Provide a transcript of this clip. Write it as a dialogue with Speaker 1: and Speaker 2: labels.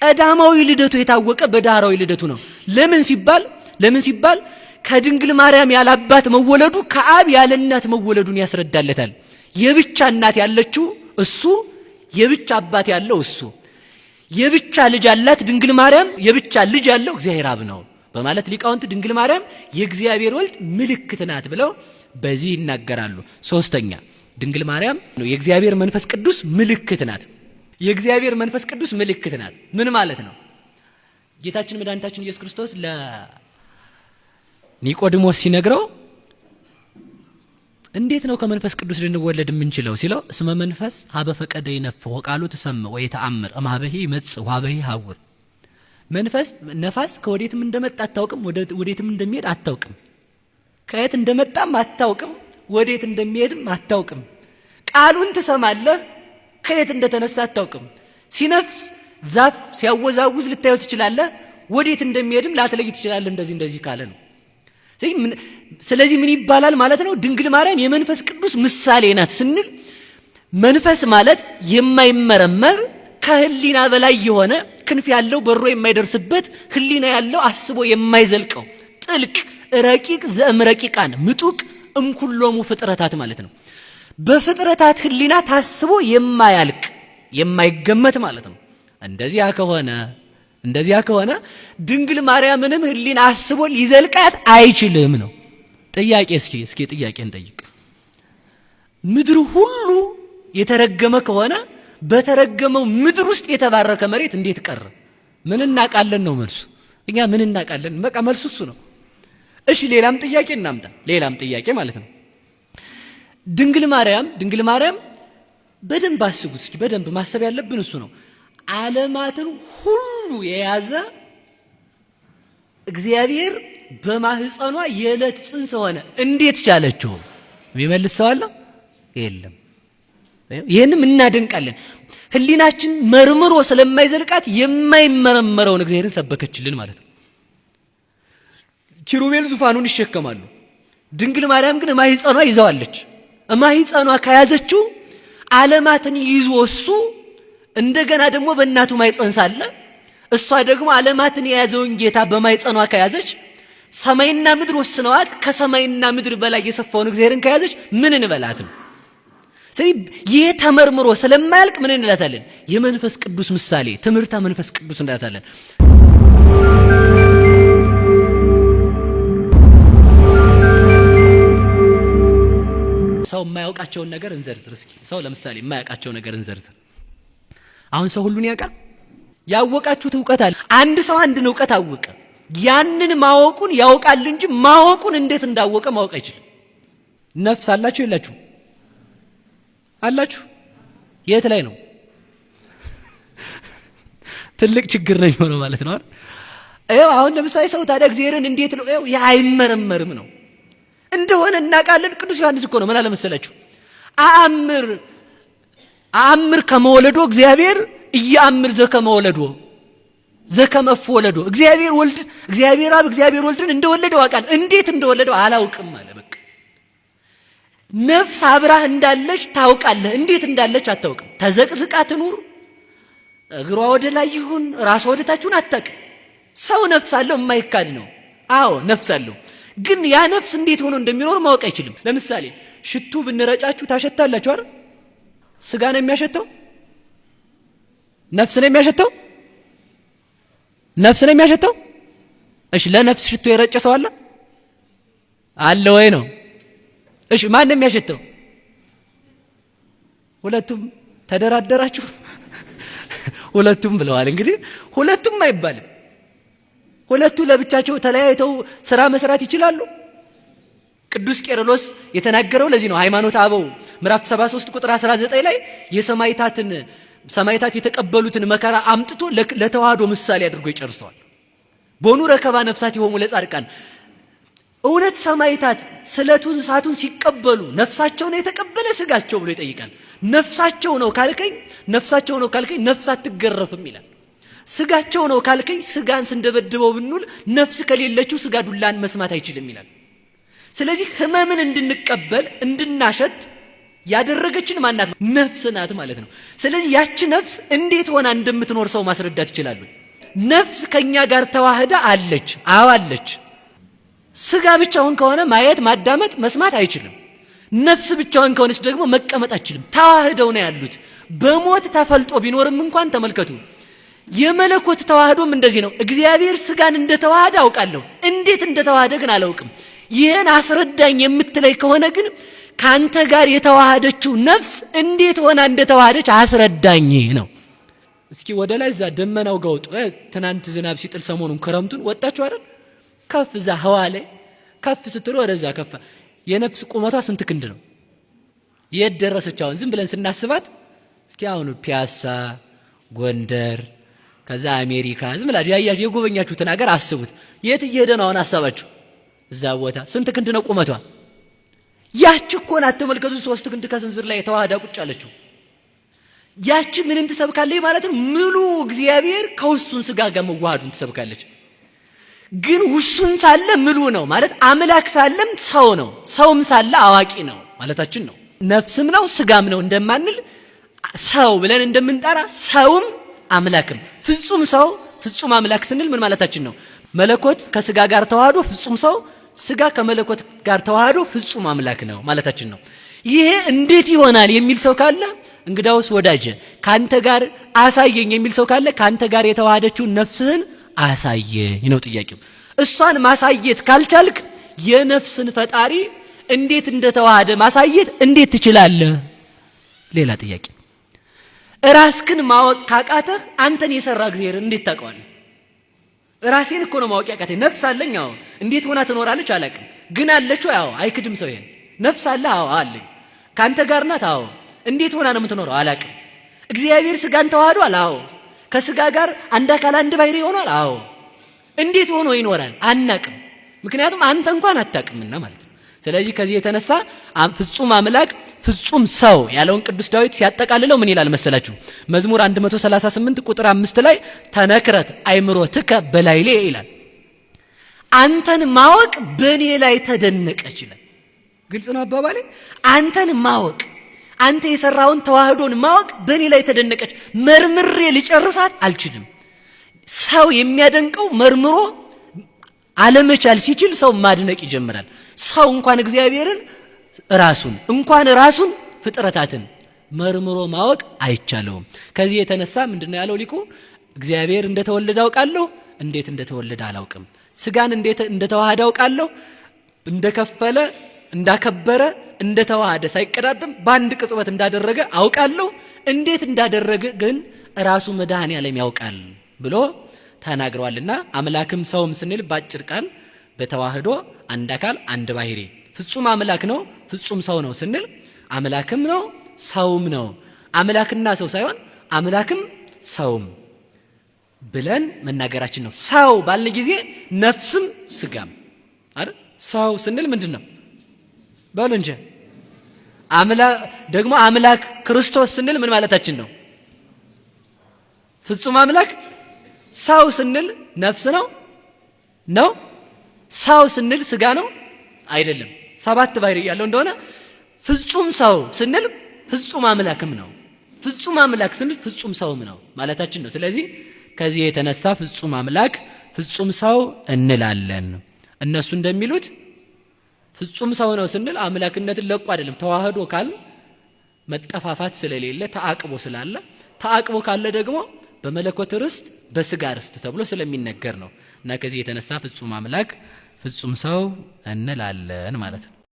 Speaker 1: ቀዳማዊ ልደቱ የታወቀ በዳህራዊ ልደቱ ነው። ለምን ሲባል ከድንግል ማርያም ያለ አባት መወለዱ ከአብ ያለ እናት መወለዱን ያስረዳለታል። የብቻ እናት ያለችው እሱ፣ የብቻ አባት ያለው እሱ፣ የብቻ ልጅ ያላት ድንግል ማርያም፣ የብቻ ልጅ ያለው እግዚአብሔር አብ ነው በማለት ሊቃውንት ድንግል ማርያም የእግዚአብሔር ወልድ ምልክት ናት ብለው በዚህ ይናገራሉ። ሶስተኛ ድንግል ማርያም የእግዚአብሔር መንፈስ ቅዱስ ምልክት ናት። የእግዚአብሔር መንፈስ ቅዱስ ምልክት ናት ምን ማለት ነው? ጌታችን መድኃኒታችን ኢየሱስ ክርስቶስ ለኒቆዲሞስ ሲነግረው እንዴት ነው ከመንፈስ ቅዱስ ልንወለድ የምንችለው ሲለው እስመ መንፈስ ሀበ ፈቀደ ይነፍሕ ወቃሉ ተሰምዕ ወይተአምር እምኀበሂ ይመጽእ ወኀበሂ ይሐውር። መንፈስ ነፋስ ከወዴትም እንደመጣ አታውቅም፣ ወዴትም እንደሚሄድ አታውቅም። ከየት እንደመጣም አታውቅም፣ ወዴት እንደሚሄድም አታውቅም። ቃሉን ትሰማለህ፣ ከየት እንደተነሳ አታውቅም። ሲነፍስ ዛፍ ሲያወዛውዝ ልታየው ትችላለህ፣ ወዴት እንደሚሄድም ላትለይ ትችላለህ። እንደዚህ ካለ ነው። ስለዚህ ምን ይባላል ማለት ነው? ድንግል ማርያም የመንፈስ ቅዱስ ምሳሌ ናት ስንል መንፈስ ማለት የማይመረመር ከህሊና በላይ የሆነ ክንፍ ያለው በሮ የማይደርስበት ህሊና ያለው አስቦ የማይዘልቀው ጥልቅ ረቂቅ ዘእምረቂቃን ምጡቅ እምኩሎሙ ፍጥረታት ማለት ነው። በፍጥረታት ህሊና ታስቦ የማያልቅ የማይገመት ማለት ነው። እንደዚያ ከሆነ ድንግል ማርያምንም ህሊና አስቦ ሊዘልቃት አይችልም ነው። ጥያቄ እስኪ ጥያቄ እንጠይቅ። ምድር ሁሉ የተረገመ ከሆነ በተረገመው ምድር ውስጥ የተባረከ መሬት እንዴት ቀረ? ምን እናቃለን ነው መልሱ። እኛ ምን እናቃለን? በቃ መልሱ እሱ ነው። እሺ ሌላም ጥያቄ እናምጣ። ሌላም ጥያቄ ማለት ነው። ድንግል ማርያም በደንብ አስቡት እስኪ። በደንብ ማሰብ ያለብን እሱ ነው። ዓለማትን ሁሉ የያዘ እግዚአብሔር በማህፀኗ የዕለት ጽንስ ሆነ። እንዴት ቻለችው? የሚመልስ ሰው አለ? የለም። ይህንም እናደንቃለን። ህሊናችን መርምሮ ስለማይዘልቃት የማይመረመረውን እግዚአብሔርን ሰበከችልን ማለት ነው። ኪሩቤል ዙፋኑን ይሸከማሉ። ድንግል ማርያም ግን ማህፀኗ ይዘዋለች። ማህፀኗ ከያዘችው ዓለማትን ይዞ እሱ እንደገና ደግሞ በእናቱ ማህፀን ሳለ እሷ ደግሞ ዓለማትን የያዘውን ጌታ በማህፀኗ ከያዘች ሰማይና ምድር ወስነዋል። ከሰማይና ምድር በላይ የሰፋውን እግዚአብሔርን ከያዘች ምን እንበላትም? ስለዚህ ይህ ተመርምሮ ስለማያልቅ ምን እንላታለን? የመንፈስ ቅዱስ ምሳሌ ትምህርተ መንፈስ ቅዱስ እንላታለን። ሰው የማያውቃቸውን ነገር እንዘርዝር እስኪ። ሰው ለምሳሌ የማያውቃቸው ነገር እንዘርዝር። አሁን ሰው ሁሉን ያውቃል? ያወቃችሁት እውቀት አለ። አንድ ሰው አንድን እውቀት አወቀ። ያንን ማወቁን ያውቃል እንጂ ማወቁን እንዴት እንዳወቀ ማወቅ አይችልም። ነፍስ አላችሁ የላችሁ? አላችሁ። የት ላይ ነው? ትልቅ ችግር ነው የሚሆነው ማለት ነው አይደል? አሁን ለምሳሌ ሰው ታዲያ እግዚአብሔርን እንዴት ነው ያ አይመረመርም ነው እንደሆነ እናውቃለን። ቅዱስ ዮሐንስ እኮ ነው ምን አለ መሰላችሁ? አእምር ከመወለዶ እግዚአብሔር እያአምር ዘከመወለዶ ዘከመወለዶ እግዚአብሔር ወልድ እግዚአብሔር አብ እግዚአብሔር ወልድን እንደወለደው አውቃለሁ፣ እንዴት እንደወለደው አላውቅም አለ። በቃ ነፍስ አብራህ እንዳለች ታውቃለህ፣ እንዴት እንዳለች አታውቅም። ተዘቅዝቃ ትኑር፣ እግሯ ወደ ላይ ይሁን ራሷ ወደ ታች ይሁን አታውቅም። ሰው ነፍስ አለው የማይካድ ነው። አዎ ነፍስ አለው፣ ግን ያ ነፍስ እንዴት ሆኖ እንደሚኖር ማወቅ አይችልም። ለምሳሌ ሽቱ ብንረጫችሁ ታሸታላችሁ አይደል? ስጋ ነው የሚያሸተው? ነፍስ ነው የሚያሸተው? ነፍስ ነው የሚያሸተው? እሺ ለነፍስ ሽቶ የረጨ ሰው አለ ወይ ነው? እሺ ማን ነው የሚያሸተው? ሁለቱም ተደራደራችሁ? ሁለቱም ብለዋል። እንግዲህ ሁለቱም አይባልም። ሁለቱ ለብቻቸው ተለያይተው ስራ መስራት ይችላሉ? ቅዱስ ቄርሎስ የተናገረው ለዚህ ነው። ሃይማኖተ አበው ምዕራፍ 73 ቁጥር 19 ላይ ሰማዕታት የተቀበሉትን መከራ አምጥቶ ለተዋህዶ ምሳሌ አድርጎ ይጨርሰዋል። ቦኑ ረከባ ነፍሳት ይሆሙ ለጻድቃን። እውነት ሰማዕታት ስለቱን እሳቱን ሲቀበሉ ነፍሳቸው ነው የተቀበለ ስጋቸው ብሎ ይጠይቃል። ነፍሳቸው ነው ካልከኝ ነፍስ አትገረፍም ይላል። ስጋቸው ነው ካልከኝ ስጋን ስንደበድበው ብንውል ነፍስ ከሌለችው ስጋ ዱላን መስማት አይችልም ይላል። ስለዚህ ህመምን እንድንቀበል እንድናሸት ያደረገችን ማናት? ነፍስ ናት ማለት ነው። ስለዚህ ያቺ ነፍስ እንዴት ሆና እንደምትኖር ሰው ማስረዳት ይችላል? ነፍስ ከኛ ጋር ተዋህዳ አለች። አዎ አለች። ስጋ ብቻውን ከሆነ ማየት፣ ማዳመጥ፣ መስማት አይችልም። ነፍስ ብቻውን ከሆነች ደግሞ መቀመጥ አይችልም። ተዋህደው ነው ያሉት። በሞት ተፈልጦ ቢኖርም እንኳን ተመልከቱ። የመለኮት ተዋህዶም እንደዚህ ነው። እግዚአብሔር ስጋን እንደተዋሃደ አውቃለሁ፣ እንዴት እንደተዋሃደ ግን አላውቅም። ይህን አስረዳኝ የምትለይ ከሆነ ግን ካንተ ጋር የተዋሃደችው ነፍስ እንዴት ሆና እንደተዋሃደች አስረዳኝ ነው። እስኪ ወደ ላይ እዛ ደመናው ጋር ወጡ። ትናንት ዝናብ ሲጥል ሰሞኑን ክረምቱን ወጣችሁ አይደል? ከፍ እዛ ህዋ ላይ ከፍ ስትሉ ወደዛ ከፍ። የነፍስ ቁመቷ ስንት ክንድ ነው? የት ደረሰች? አሁን ዝም ብለን ስናስባት እስኪ አሁን ፒያሳ፣ ጎንደር፣ ከዛ አሜሪካ ዝም ብላ ያያችሁ የጎበኛችሁትን ሀገር አስቡት። የት እየሄደ ነው አሁን ሀሳባችሁ? እዛ ቦታ ስንት ክንድ ነው ቁመቷ? ያቺ እኮ ናት። ተመልከቱ፣ 3 ክንድ ከስንዝር ላይ የተዋህዳ ቁጭ አለችው። ያቺ ምንን ትሰብካለች ማለት ነው? ሙሉ እግዚአብሔር ከውሱን ስጋ ጋር መዋሃዱን ትሰብካለች። ግን ውሱን ሳለ ምሉ ነው ማለት አምላክ ሳለም ሰው ነው፣ ሰውም ሳለ አዋቂ ነው ማለታችን ነው። ነፍስም ነው ስጋም ነው እንደማንል ሰው ብለን እንደምንጠራ ሰውም አምላክም ፍጹም ሰው ፍጹም አምላክ ስንል ምን ማለታችን ነው? መለኮት ከስጋ ጋር ተዋህዶ ፍጹም ሰው፣ ስጋ ከመለኮት ጋር ተዋህዶ ፍጹም አምላክ ነው ማለታችን ነው። ይሄ እንዴት ይሆናል የሚል ሰው ካለ እንግዳውስ ወዳጄ ካንተ ጋር አሳየኝ የሚል ሰው ካለ ካንተ ጋር የተዋሃደችው ነፍስህን አሳየኝ ነው ጥያቄው። እሷን ማሳየት ካልቻልክ የነፍስን ፈጣሪ እንዴት እንደተዋሃደ ማሳየት እንዴት ትችላለህ? ሌላ ጥያቄ። ራስክን ማወቅ ካቃተህ አንተን የሰራ እግዚአብሔር እንዴት ታውቀዋለህ? ራሴን እኮ ነው ማወቅ ያቃተኝ። ነፍስ አለኝ፣ አዎ። እንዴት ሆና ትኖራለች አላውቅም። ግን አለች፣ አዎ። አይክድም ሰው ይሄን። ነፍስ አለ፣ አዎ አለኝ። ካንተ ጋር ናት፣ አዎ። እንዴት ሆና ነው የምትኖረው አላውቅም። እግዚአብሔር ስጋን ተዋህዷል፣ አዎ። ከስጋ ጋር አንድ አካል አንድ ባህሪ ሆኗል፣ አዎ። እንዴት ሆኖ ይኖራል አናቅም። ምክንያቱም አንተ እንኳን አታቅምና ማለት ነው። ስለዚህ ከዚህ የተነሳ ፍጹም አምላክ ፍጹም ሰው ያለውን ቅዱስ ዳዊት ሲያጠቃልለው ምን ይላል መሰላችሁ? መዝሙር 138 ቁጥር 5 ላይ ተነክረት አይምሮትከ በላይሌ ይላል። አንተን ማወቅ በእኔ ላይ ተደነቀች ይላል። ግልጽ ነው አባባሌ። አንተን ማወቅ፣ አንተ የሰራውን ተዋህዶን ማወቅ በእኔ ላይ ተደነቀች። መርምሬ ልጨርሳት አልችልም። ሰው የሚያደንቀው መርምሮ አለመቻል ሲችል ሰው ማድነቅ ይጀምራል። ሰው እንኳን እግዚአብሔርን ራሱን ፍጥረታትን መርምሮ ማወቅ አይቻለውም። ከዚህ የተነሳ ምንድነው ያለው ሊቁ? እግዚአብሔር እንደተወለደ አውቃለሁ፣ እንዴት እንደተወለደ አላውቅም። ስጋን እንዴት እንደተዋሃደ አውቃለሁ፣ እንደከፈለ እንዳከበረ እንደተዋሃደ ሳይቀዳደም በአንድ ቅጽበት እንዳደረገ አውቃለሁ። እንዴት እንዳደረገ ግን ራሱ መድኃኔዓለም ያውቃል ብሎ ተናግሯልና አምላክም ሰውም ስንል ባጭር ቃል በተዋህዶ አንድ አካል አንድ ባህሪ ፍጹም አምላክ ነው ፍጹም ሰው ነው ስንል አምላክም ነው ሰውም ነው። አምላክና ሰው ሳይሆን አምላክም ሰውም ብለን መናገራችን ነው። ሰው ባልን ጊዜ ነፍስም ስጋም አይደል? ሰው ስንል ምንድነው ባሉ እንጂ ደግሞ አምላክ ክርስቶስ ስንል ምን ማለታችን ነው? ፍጹም አምላክ። ሰው ስንል ነፍስ ነው? ሰው ስንል ስጋ ነው? አይደለም። 7 ባህሪ ያለው እንደሆነ ፍጹም ሰው ስንል ፍጹም አምላክም ነው። ፍጹም አምላክ ስንል ፍጹም ሰውም ነው ማለታችን ነው። ስለዚህ ከዚህ የተነሳ ፍጹም አምላክ ፍጹም ሰው እንላለን። እነሱ እንደሚሉት ፍጹም ሰው ነው ስንል አምላክነትን ለቆ አይደለም። ተዋህዶ ካል መጠፋፋት ስለሌለ ተአቅቦ ስላለ፣ ተአቅቦ ካለ ደግሞ በመለኮት ርስት በስጋ ርስት ተብሎ ስለሚነገር ነው። እና ከዚህ የተነሳ ፍጹም አምላክ ፍጹም ሰው እንላለን ማለት ነው።